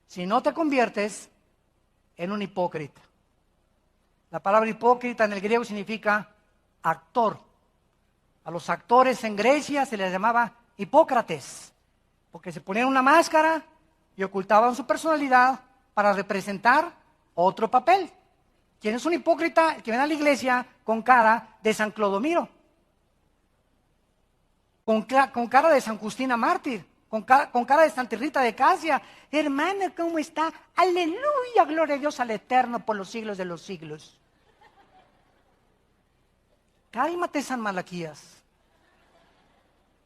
Si no te conviertes en un hipócrita. La palabra hipócrita en el griego significa actor. A los actores en Grecia se les llamaba hipócrates, porque se ponían una máscara y ocultaban su personalidad para representar otro papel. ¿Quién es un hipócrita? El que viene a la iglesia con cara de San Clodomiro, con cara de San Justina Mártir, con cara de Santa Rita de Casia. Hermana, ¿cómo está? Aleluya, gloria a Dios al Eterno por los siglos de los siglos. Cálmate, San Malaquías.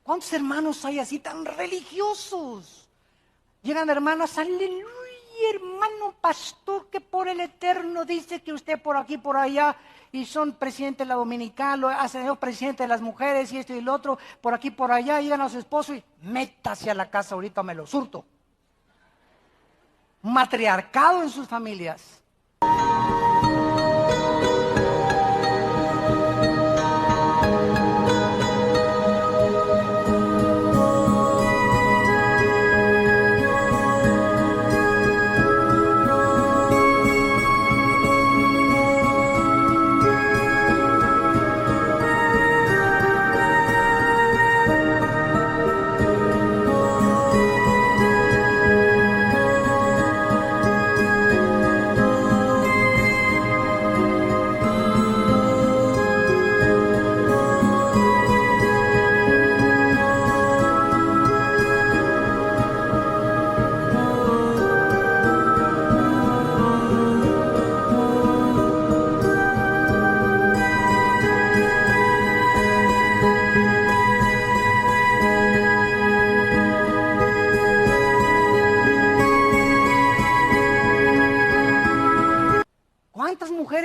¿Cuántos hermanos hay así tan religiosos? Llegan hermanas, aleluya, hermano pastor, que por el Eterno dice que usted por aquí, por allá, y son presidente de la Dominical, lo hacen presidente de las mujeres y esto y lo otro, por aquí, por allá, llegan a su esposo y métase a la casa ahorita, me lo surto. Un matriarcado en sus familias.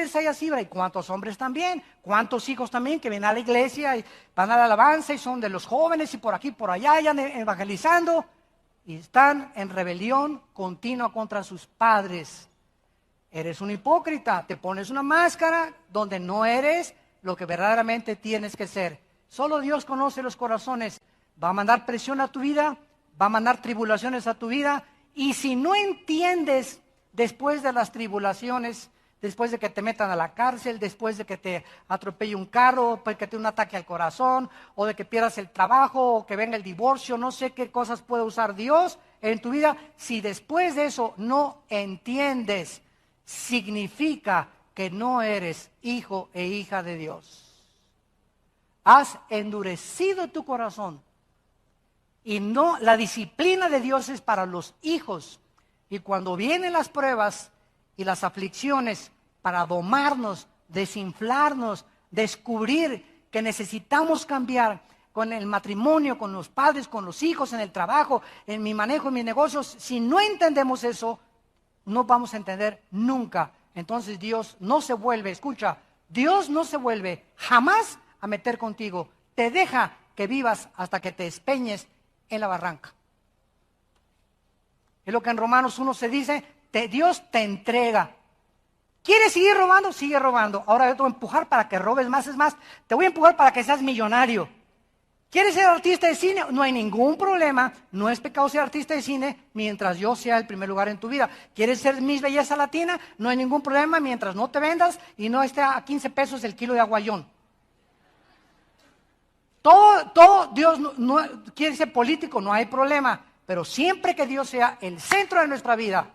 mujeres hay así, ¿verdad? Y cuántos hombres también, cuántos hijos también que vienen a la iglesia y van a la alabanza y son de los jóvenes y por aquí, por allá, ya evangelizando y están en rebelión continua contra sus padres. Eres un hipócrita, te pones una máscara donde no eres lo que verdaderamente tienes que ser. Solo Dios conoce los corazones. Va a mandar presión a tu vida, va a mandar tribulaciones a tu vida. Y si no entiendes después de las tribulaciones, después de que te metan a la cárcel, después de que te atropelle un carro, después de que te dé un ataque al corazón, o de que pierdas el trabajo, o que venga el divorcio, no sé qué cosas puede usar Dios en tu vida. Si después de eso no entiendes, significa que no eres hijo e hija de Dios. Has endurecido tu corazón. Y no, la disciplina de Dios es para los hijos. Y cuando vienen las pruebas y las aflicciones para domarnos, desinflarnos, descubrir que necesitamos cambiar con el matrimonio, con los padres, con los hijos, en el trabajo, en mi manejo, en mis negocios, si no entendemos eso, no vamos a entender nunca. Entonces Dios no se vuelve, escucha, Dios no se vuelve jamás a meter contigo. Te deja que vivas hasta que te despeñes en la barranca. Es lo que en Romanos 1 se dice, Dios te entrega. ¿Quieres seguir robando? Sigue robando. Ahora yo te voy a empujar para que robes más, es más, te voy a empujar para que seas millonario. ¿Quieres ser artista de cine? No hay ningún problema, no es pecado ser artista de cine mientras yo sea el primer lugar en tu vida. ¿Quieres ser Miss Belleza Latina? No hay ningún problema mientras no te vendas y no esté a 15 pesos el kilo de aguayón. Todo Dios no quiere ser político, no hay problema, pero siempre que Dios sea el centro de nuestra vida,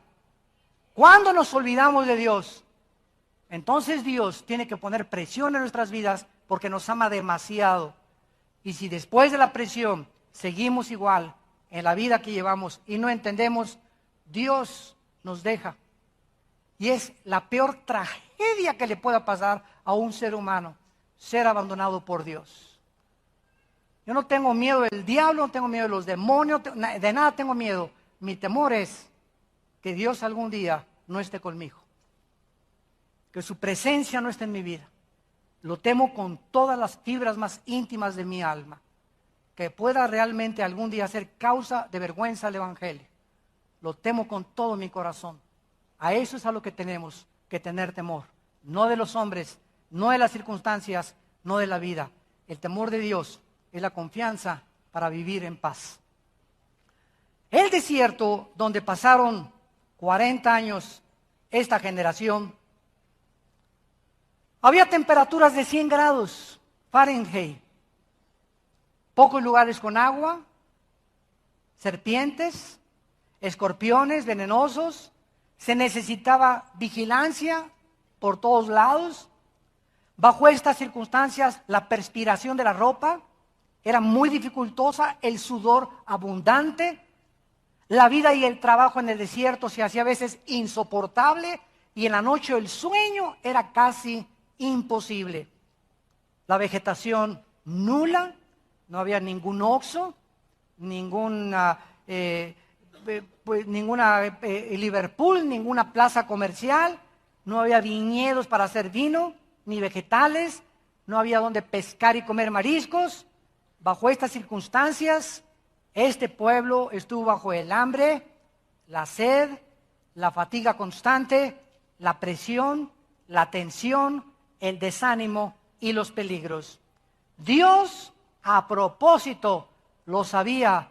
cuando nos olvidamos de Dios, entonces Dios tiene que poner presión en nuestras vidas porque nos ama demasiado. Y si después de la presión seguimos igual en la vida que llevamos y no entendemos, Dios nos deja. Y es la peor tragedia que le pueda pasar a un ser humano, ser abandonado por Dios. Yo no tengo miedo del diablo, no tengo miedo de los demonios, de nada tengo miedo. Mi temor es que Dios algún día no esté conmigo, que su presencia no esté en mi vida. Lo temo con todas las fibras más íntimas de mi alma, que pueda realmente algún día ser causa de vergüenza al Evangelio. Lo temo con todo mi corazón. A eso es a lo que tenemos que tener temor, no de los hombres, no de las circunstancias, no de la vida. El temor de Dios es la confianza para vivir en paz. El desierto donde pasaron 40 años esta generación, había temperaturas de 100 grados Fahrenheit, pocos lugares con agua, serpientes, escorpiones venenosos, se necesitaba vigilancia por todos lados. Bajo estas circunstancias, la perspiración de la ropa era muy dificultosa, el sudor abundante, la vida y el trabajo en el desierto se hacía a veces insoportable y en la noche el sueño era casi imposible. La vegetación nula, no había ningún Oxxo, ninguna Liverpool, ninguna plaza comercial, no había viñedos para hacer vino, ni vegetales, no había donde pescar y comer mariscos. Bajo estas circunstancias, este pueblo estuvo bajo el hambre, la sed, la fatiga constante, la presión, la tensión, el desánimo y los peligros. Dios, a propósito, los había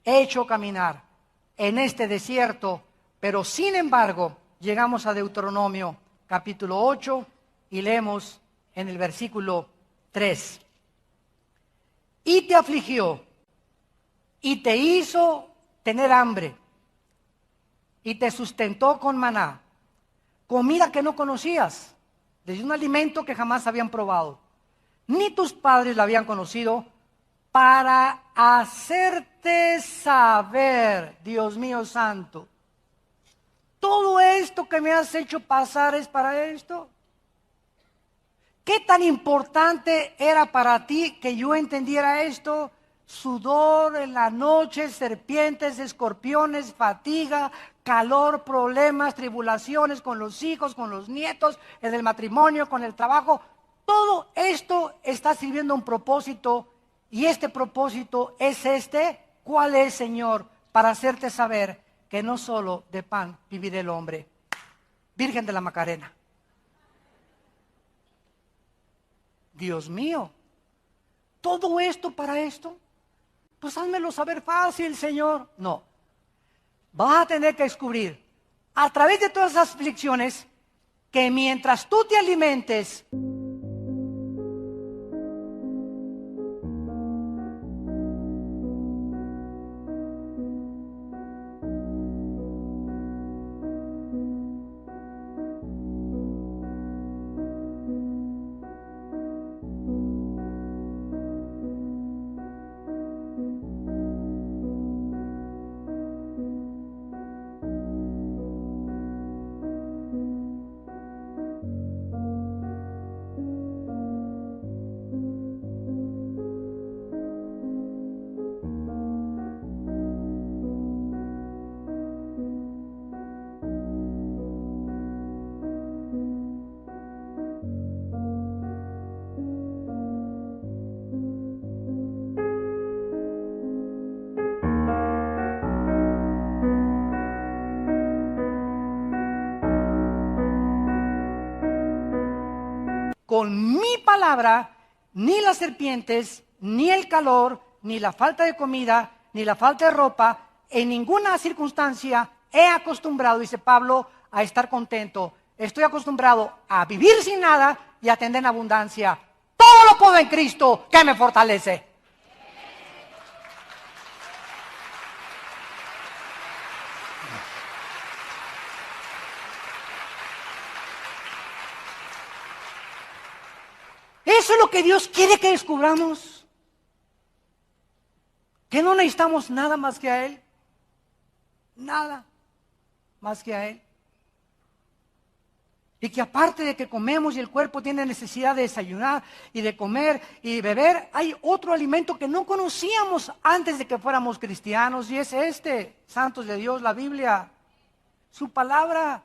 hecho caminar en este desierto, pero sin embargo, llegamos a Deuteronomio capítulo 8 y leemos en el versículo 3. Y te afligió, y te hizo tener hambre, y te sustentó con maná, comida que no conocías, desde un alimento que jamás habían probado, ni tus padres la habían conocido, para hacerte saber, Dios mío santo, todo esto que me has hecho pasar es para esto. ¿Qué tan importante era para ti que yo entendiera esto? Sudor en la noche, serpientes, escorpiones, fatiga, calor, problemas, tribulaciones con los hijos, con los nietos, en el matrimonio, con el trabajo. Todo esto está sirviendo un propósito, y este propósito es este. ¿Cuál es, Señor? Para hacerte saber que no solo de pan vivirá el hombre. Virgen de la Macarena. Dios mío, todo esto para esto, pues házmelo saber fácil, Señor. No, vas a tener que descubrir a través de todas esas aflicciones que mientras tú te alimentes, con mi palabra, ni las serpientes, ni el calor, ni la falta de comida, ni la falta de ropa, en ninguna circunstancia he acostumbrado, dice Pablo, a estar contento. Estoy acostumbrado a vivir sin nada y a tener en abundancia. Todo lo puedo en Cristo que me fortalece. Eso es lo que Dios quiere que descubramos. Que no necesitamos nada más que a Él. Nada más que a Él. Y que aparte de que comemos y el cuerpo tiene necesidad de desayunar y de comer y beber, hay otro alimento que no conocíamos antes de que fuéramos cristianos, y es este, santos de Dios, la Biblia, su palabra.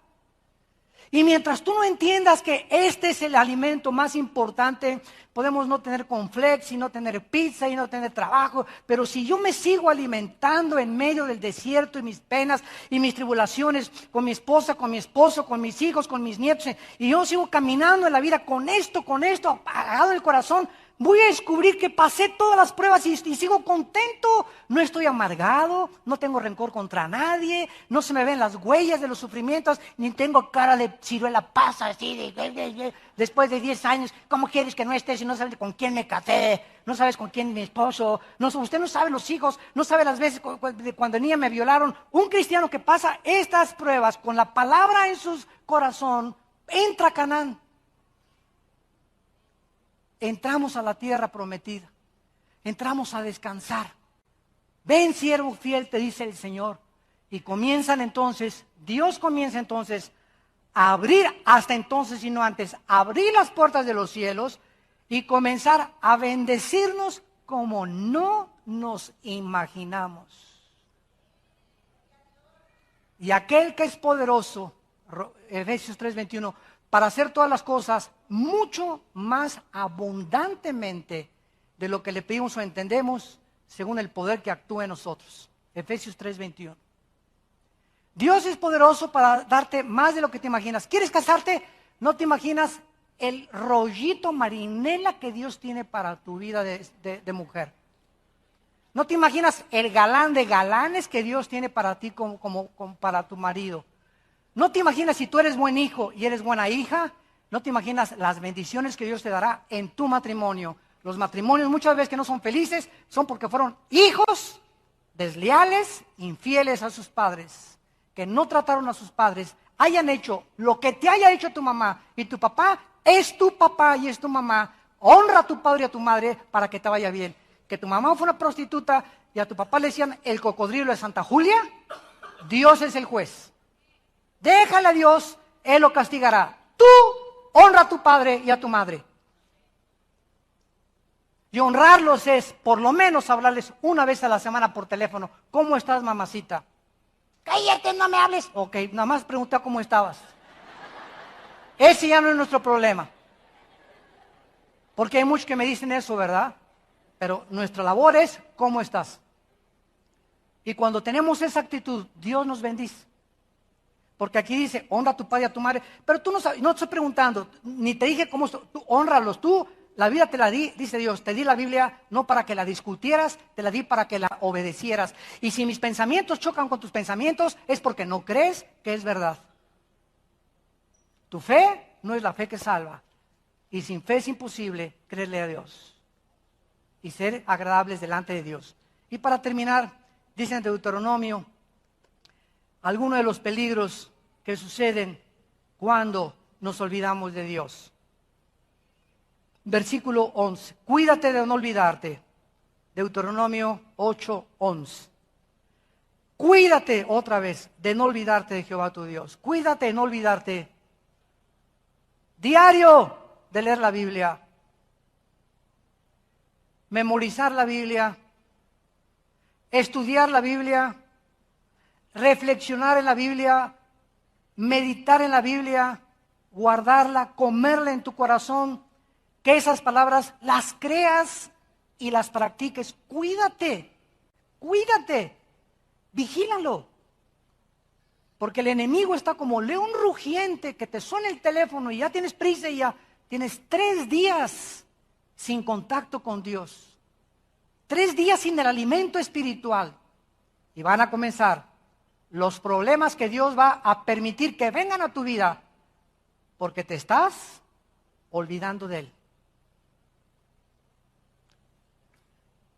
Y mientras tú no entiendas que este es el alimento más importante, podemos no tener cornflakes y no tener pizza y no tener trabajo, pero si yo me sigo alimentando en medio del desierto y mis penas y mis tribulaciones, con mi esposa, con mi esposo, con mis hijos, con mis nietos, y yo sigo caminando en la vida con esto apagado en el corazón, voy a descubrir que pasé todas las pruebas y sigo contento. No estoy amargado, no tengo rencor contra nadie, no se me ven las huellas de los sufrimientos, ni tengo cara de ciruela pasa así, después de 10 años, ¿cómo quieres que no estés si no sabes con quién me casé? No sabes con quién mi esposo, usted no sabe los hijos, no sabe las veces cuando niña me violaron. Un cristiano que pasa estas pruebas con la palabra en su corazón, entra a Canaán. Entramos a la tierra prometida, entramos a descansar. Ven, siervo fiel, te dice el Señor. Y Dios comienza entonces a abrir, hasta entonces y no antes, abrir las puertas de los cielos y comenzar a bendecirnos como no nos imaginamos. Y aquel que es poderoso, Efesios 3:21, para hacer todas las cosas mucho más abundantemente de lo que le pedimos o entendemos, según el poder que actúa en nosotros. Efesios 3:21. Dios es poderoso para darte más de lo que te imaginas. ¿Quieres casarte? No te imaginas el rollito marinela que Dios tiene para tu vida de mujer. No te imaginas el galán de galanes que Dios tiene para ti como para tu marido. No te imaginas, si tú eres buen hijo y eres buena hija, no te imaginas las bendiciones que Dios te dará en tu matrimonio. Los matrimonios muchas veces que no son felices son porque fueron hijos desleales, infieles a sus padres, que no trataron a sus padres, hayan hecho lo que te haya hecho tu mamá y tu papá es tu papá y es tu mamá. Honra a tu padre y a tu madre para que te vaya bien. Que tu mamá fue una prostituta y a tu papá le decían el cocodrilo de Santa Julia, Dios es el juez. Déjale a Dios, Él lo castigará. Tú honra a tu padre y a tu madre. Y honrarlos es, por lo menos, hablarles una vez a la semana por teléfono. ¿Cómo estás, mamacita? cállate, no me hables. Ok, nada más pregunta cómo estabas. Ese ya no es nuestro problema. Porque hay muchos que me dicen eso, ¿verdad? Pero nuestra labor es, ¿cómo estás? Y cuando tenemos esa actitud, Dios nos bendice. Porque aquí dice, honra a tu padre y a tu madre. Pero tú no sabes, no te estoy preguntando, ni te dije cómo, tú honralos. Tú, la vida te la di, dice Dios, te di la Biblia no para que la discutieras, te la di para que la obedecieras. Y si mis pensamientos chocan con tus pensamientos, es porque no crees que es verdad. Tu fe no es la fe que salva. Y sin fe es imposible creerle a Dios y ser agradables delante de Dios. Y para terminar, dice en Deuteronomio, algunos de los peligros que suceden cuando nos olvidamos de Dios. Versículo 11. Cuídate de no olvidarte. Deuteronomio 8:11. Cuídate otra vez de no olvidarte de Jehová tu Dios. Cuídate de no olvidarte diario de leer la Biblia, memorizar la Biblia, estudiar la Biblia, reflexionar en la Biblia, meditar en la Biblia, guardarla, comerla en tu corazón, que esas palabras las creas y las practiques. Cuídate, cuídate, vigílalo. Porque el enemigo está como león rugiente que te suena el teléfono y ya tienes prisa y ya tienes 3 días sin contacto con Dios. 3 días sin el alimento espiritual. Y van a comenzar los problemas que Dios va a permitir que vengan a tu vida porque te estás olvidando de Él.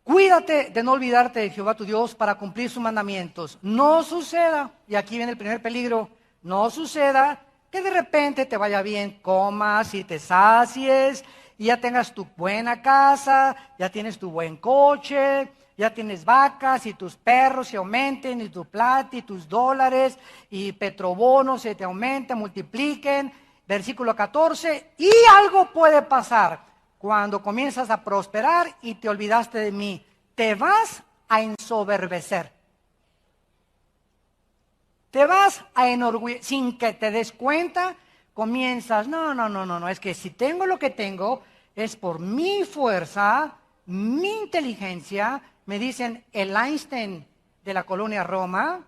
Cuídate de no olvidarte de Jehová tu Dios para cumplir sus mandamientos. No suceda, y aquí viene el primer peligro, no suceda que de repente te vaya bien, comas y te sacies, y ya tengas tu buena casa, ya tienes tu buen coche, ya tienes vacas y tus perros se aumenten, y tu plata y tus dólares y petrobonos se te aumenten, multipliquen. Versículo 14, y algo puede pasar. Cuando comienzas a prosperar y te olvidaste de mí, te vas a ensoberbecer. Te vas a enorgullecer, sin que te des cuenta, comienzas, no, es que si tengo lo que tengo, es por mi fuerza, mi inteligencia, me dicen el Einstein de la colonia Roma,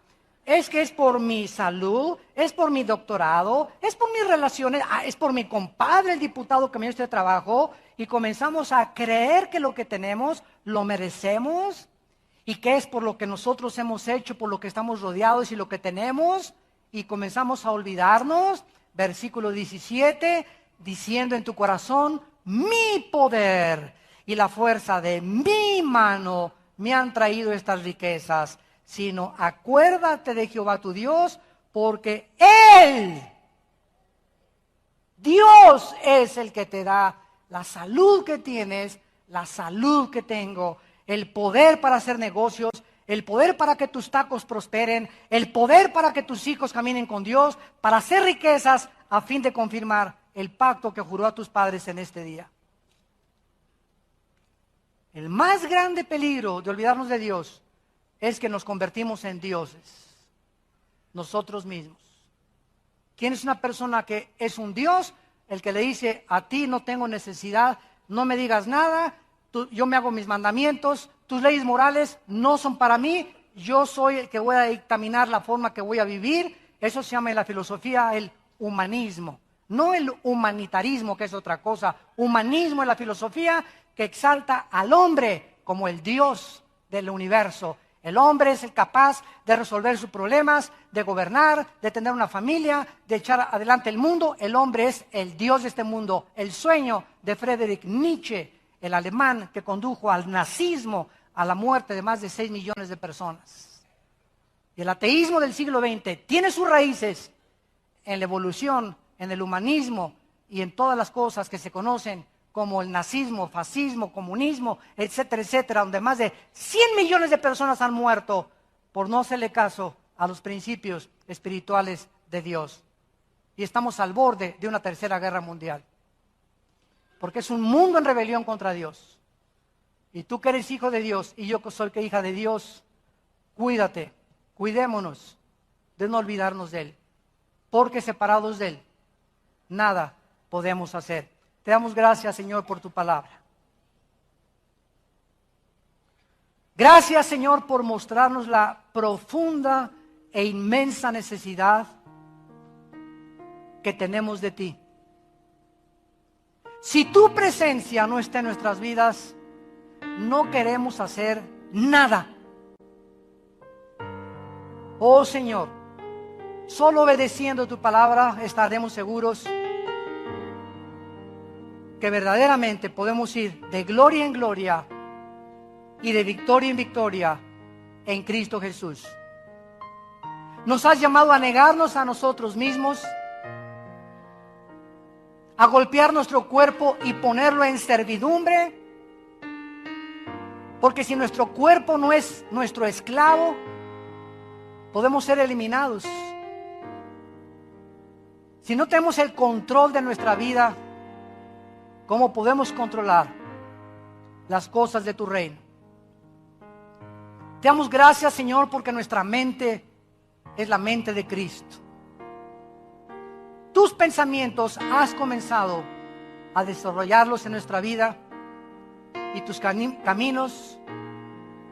es que es por mi salud, es por mi doctorado, es por mis relaciones, es por mi compadre, el diputado que me dio este trabajo, y comenzamos a creer que lo que tenemos lo merecemos, y que es por lo que nosotros hemos hecho, por lo que estamos rodeados y lo que tenemos, y comenzamos a olvidarnos. Versículo 17, diciendo en tu corazón, mi poder y la fuerza de mi mano me han traído estas riquezas, sino acuérdate de Jehová tu Dios, porque Él, Dios es el que te da la salud que tienes, la salud que tengo, el poder para hacer negocios, el poder para que tus tacos prosperen, el poder para que tus hijos caminen con Dios, para hacer riquezas a fin de confirmar el pacto que juró a tus padres en este día. El más grande peligro de olvidarnos de Dios es que nos convertimos en dioses, nosotros mismos. ¿Quién es una persona que es un Dios? El que le dice, a ti no tengo necesidad, no me digas nada, yo me hago mis mandamientos, tus leyes morales no son para mí, yo soy el que voy a dictaminar la forma que voy a vivir. Eso se llama en la filosofía el humanismo, no el humanitarismo, que es otra cosa. Humanismo es la filosofía que exalta al hombre como el Dios del universo. El hombre es el capaz de resolver sus problemas, de gobernar, de tener una familia, de echar adelante el mundo. El hombre es el Dios de este mundo. El sueño de Friedrich Nietzsche, el alemán que condujo al nazismo, a la muerte de más de 6 millones de personas. Y el ateísmo del siglo XX tiene sus raíces en la evolución, en el humanismo y en todas las cosas que se conocen como el nazismo, fascismo, comunismo, etcétera, etcétera, donde más de 100 millones de personas han muerto por no hacerle caso a los principios espirituales de Dios. Y estamos al borde de una tercera guerra mundial. Porque es un mundo en rebelión contra Dios. Y tú que eres hijo de Dios y yo que soy hija de Dios, cuídate, cuidémonos de no olvidarnos de Él, porque separados de Él, nada podemos hacer. Te damos gracias, Señor, por tu palabra. Gracias, Señor, por mostrarnos la profunda e inmensa necesidad que tenemos de ti. Si tu presencia no está en nuestras vidas, no queremos hacer nada. Oh Señor, solo obedeciendo tu palabra estaremos seguros que verdaderamente podemos ir de gloria en gloria y de victoria en victoria en Cristo Jesús. Nos has llamado a negarnos a nosotros mismos, a golpear nuestro cuerpo y ponerlo en servidumbre, porque si nuestro cuerpo no es nuestro esclavo, podemos ser eliminados. Si no tenemos el control de nuestra vida, ¿cómo podemos controlar las cosas de tu reino? Te damos gracias, Señor, porque nuestra mente es la mente de Cristo. Tus pensamientos has comenzado a desarrollarlos en nuestra vida, y tus caminos,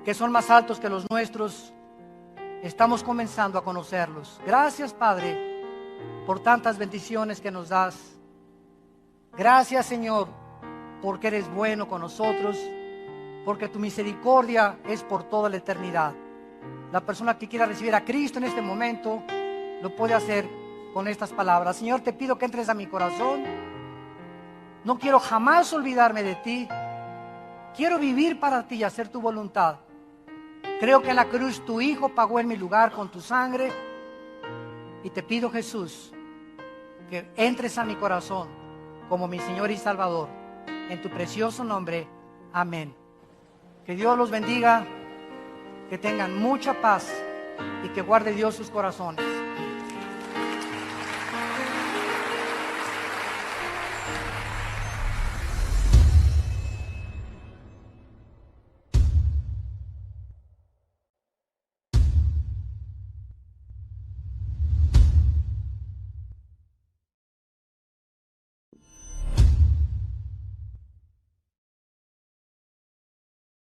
que son más altos que los nuestros, estamos comenzando a conocerlos. Gracias, Padre, por tantas bendiciones que nos das. Gracias, Señor, porque eres bueno con nosotros, porque tu misericordia es por toda la eternidad. La persona que quiera recibir a Cristo en este momento lo puede hacer con estas palabras. Señor, te pido que entres a mi corazón. No quiero jamás olvidarme de ti. Quiero vivir para ti y hacer tu voluntad. Creo que en la cruz tu Hijo pagó en mi lugar con tu sangre. Y te pido, Jesús, que entres a mi corazón como mi Señor y Salvador. En tu precioso nombre. Amén. Que Dios los bendiga, que tengan mucha paz y que guarde Dios sus corazones.